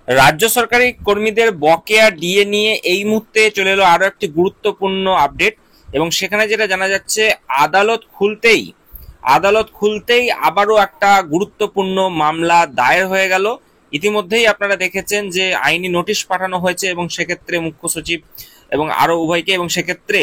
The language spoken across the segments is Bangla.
রাজ্য সরকারি কর্মীদের বকেয়া ডিএ নিয়ে এই মুহূর্তে চলে এলো আরো একটি গুরুত্বপূর্ণ আপডেট। এবং সেখানে যেটা জানা যাচ্ছে, আদালত খুলতেই আবারও একটা গুরুত্বপূর্ণ মামলা দায়ের হয়ে গেল। ইতিমধ্যেই আপনারা দেখেছেন যে আইনি নোটিশ পাঠানো হয়েছে এবং সেক্ষেত্রে মুখ্য সচিব এবং আরো উভয়কে, এবং সেক্ষেত্রে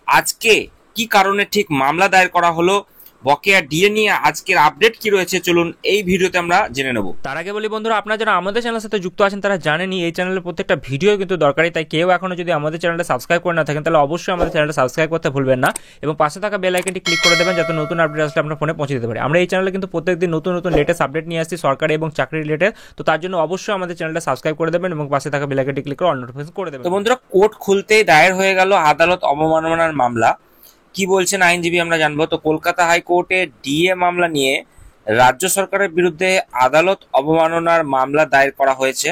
আজকে কি কারণে ঠিক মামলা দায়ের করা হলো, বকেয়া ডিএ নিয়ে আজকের আপডেট কি রয়েছে, চলুন এই ভিডিওতে আমরা জেনে নেব। তার আগে বলি বন্ধুরা, আপনারা যারা আমাদের চ্যানেলের সাথে যুক্ত আছেন তারা জানেনই এই চ্যানেলের প্রত্যেকটা ভিডিও কিন্তু দরকারি, তাই কেউ এখনো যদি আমাদের চ্যানেলটা সাবস্ক্রাইব করে না থাকেন তাহলে অবশ্যই আমাদের চ্যানেলটা সাবস্ক্রাইব করতে ভুলবেন না এবং পাশে থাকা বেল আইকনটি ক্লিক করে দেবেন যাতে নতুন আপডেট আসলে আপনার ফোনে পৌঁছে দিতে পারে। আমরা এই চ্যানেলে কিন্তু প্রত্যেকদিন নতুন নতুন লেটেস্ট আপডেট নিয়ে আসছি সরকারি এবং চাকরি রিলেটেড, তো তার জন্য অবশ্যই আমাদের চ্যানেলটা সাবস্ক্রাইব করে দেবেন এবং পাশে থাকা বেল আইকনটি ক্লিক করে অল নোটিফিকেশন করে দেবেন। তো বন্ধুরা, কোর্ট খুলতেই দায়ের হয়ে গেল আদালত অবমাননার মামলা। কি বলছেন আইনজীবী আমরা জানবো। তো কলকাতা হাইকোর্টে ডিএ মামলা নিয়ে রাজ্য সরকারের বিরুদ্ধে আদালত অবমাননার মামলা দায়ের করা হয়েছে।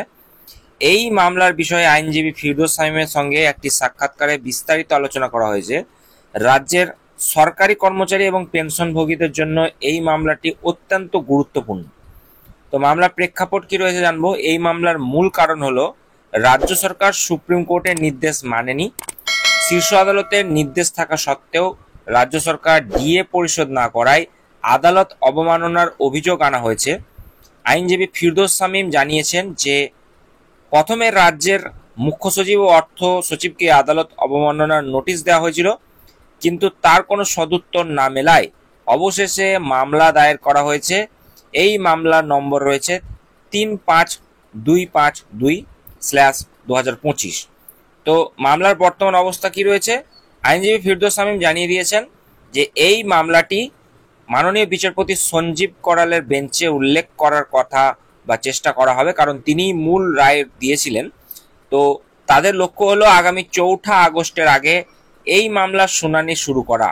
এই মামলার বিষয়ে আইনজীবী ফিরদৌস শামীমের সঙ্গে একটি সাক্ষাৎকারে বিস্তারিত আলোচনা করা হয়েছে। রাজ্যের সরকারি কর্মচারী এবং পেনশনভোগীদের জন্য এই মামলাটি অত্যন্ত গুরুত্বপূর্ণ। তো মামলার প্রেক্ষাপট কি রয়েছে জানবো। এই মামলার মূল কারণ হলো রাজ্য সরকার সুপ্রিম কোর্টের নির্দেশ মানেনি। শীর্ষ আদালতের নির্দেশ থাকা সত্ত্বেও রাজ্য সরকার ডিএ পরিশোধ না করায় আদালত অবমাননার অভিযোগ আনা হয়েছে। আইনজীবী ফিরদৌস শামীম জানিয়েছেন যে প্রথমে রাজ্যের মুখ্য সচিব ও অর্থ সচিবকে আদালত অবমাননার নোটিশ দেওয়া হয়েছিল, কিন্তু তার কোনো সদুত্তর না মেলায় অবশেষে মামলা দায়ের করা হয়েছে। এই মামলার নম্বর রয়েছে ৩৫২৫২/2025। তো মামলার বর্তমান অবস্থা কি রয়েছে, আইনজীবী ফিরদৌস শামীম জানিয়ে দিয়েছেন যে এই মামলাটি মাননীয় বিচারপতি সঞ্জীব করালের বেঞ্চে উল্লেখ করার কথা বা চেষ্টা করা হবে, কারণ তিনি মূল রায় দিয়েছিলেন। তো তাদের লক্ষ্য হলো আগামী ৪ঠা আগস্টের আগে এই মামলার শুনানি শুরু করা,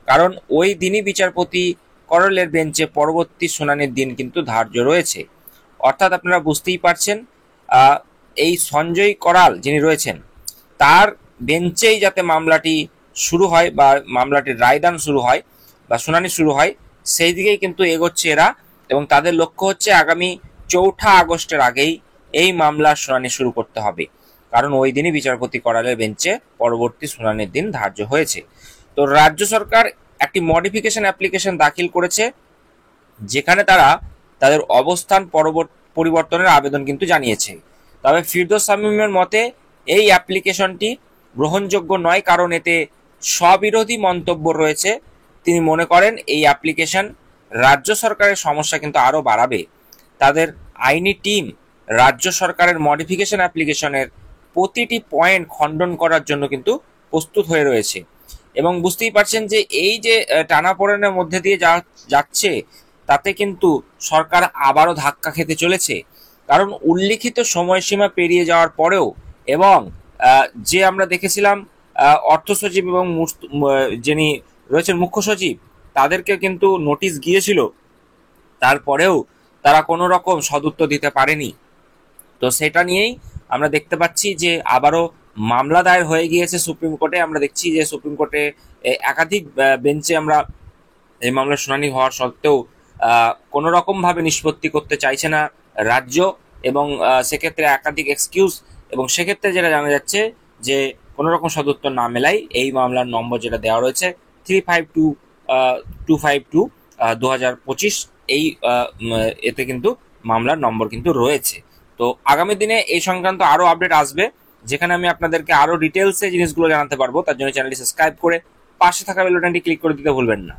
কারণ ওই দিনই বিচারপতি করলের বেঞ্চে পরবর্তী শুনানির দিন কিন্তু ধার্য রয়েছে। অর্থাৎ আপনারা বুঝতেই পারছেন, এই সঞ্জয় করাল যিনি রয়েছেন তার বেঞ্চেই যাতে মামলাটি শুরু হয় বা মামলাটির রায়দান শুরু হয় বা শুনানি শুরু হয়, সেই দিকেই কিন্তু এগোচ্ছে এরা। এবং তাদের লক্ষ্য হচ্ছে আগামী ৪ঠা আগস্টের আগেই এই মামলার শুনানি শুরু করতে হবে, কারণ ওই দিনই বিচারপতি করালের বেঞ্চে পরবর্তী শুনানির দিন ধার্য হয়েছে। তো রাজ্য সরকার একটি মডিফিকেশন অ্যাপ্লিকেশন দাখিল করেছে, যেখানে তারা তাদের অবস্থান পরিবর্তনের আবেদন কিন্তু জানিয়েছে। তবে ফিরদৌস শামীমের মতে এই অ্যাপ্লিকেশনটি গ্রহণযোগ্য নয়, কারণ এতে স্ববিরোধী মন্তব্য রয়েছে। তিনি মনে করেন এই অ্যাপ্লিকেশন রাজ্য সরকারের সমস্যা কিন্তু আরও বাড়াবে। তাদের আইনি টিম রাজ্য সরকারের মডিফিকেশন অ্যাপ্লিকেশনের প্রতিটি পয়েন্ট খণ্ডন করার জন্য কিন্তু প্রস্তুত হয়ে রয়েছে। এবং বুঝতেই পারছেন যে এই যে টানাপোড়েনের মধ্যে দিয়ে যাচ্ছে, তাতে কিন্তু সরকার আবারও ধাক্কা খেতে চলেছে। কারণ উল্লিখিত সময়সীমা পেরিয়ে যাওয়ার পরেও, এবং যে আমরা দেখেছিলাম অর্থ সচিব এবং যিনি রয়েছেন মুখ্য সচিব, তাদেরকে কিন্তু নোটিশ গিয়েছিল, তারপরেও তারা কোনো রকম সদুত্তর দিতে পারেনি। তো সেটা নিয়েই আমরা দেখতে পাচ্ছি যে আবারও মামলা দায়ের হয়ে গিয়েছে সুপ্রিম কোর্টে। আমরা দেখছি যে সুপ্রিম কোর্টে একাধিক বেঞ্চে আমরা এই মামলার শুনানি হওয়ার সত্ত্বেও কোনো রকমভাবে নিষ্পত্তি করতে চাইছে না রাজ্য, এবং সেক্ষেত্রে একাধিক এক্সকিউজ, এবং সেক্ষেত্রে যেটা জানা যাচ্ছে যে কোনো রকম সদুত্তর না মেলাই এই মামলার নম্বর যেটা দেওয়া রয়েছে 352252/2025, এই এতে কিন্তু মামলার নম্বর কিন্তু রয়েছে। তো আগামী দিনে এই সংক্রান্ত আরো আপডেট আসবে, যেখানে আমি আপনাদেরকে আরো ডিটেলসে জিনিসগুলো জানাতে পারবো। তার জন্য চ্যানেলটি সাবস্ক্রাইব করে পাশে থাকা বেল বাটনটি ক্লিক করে দিতে ভুলবেন না।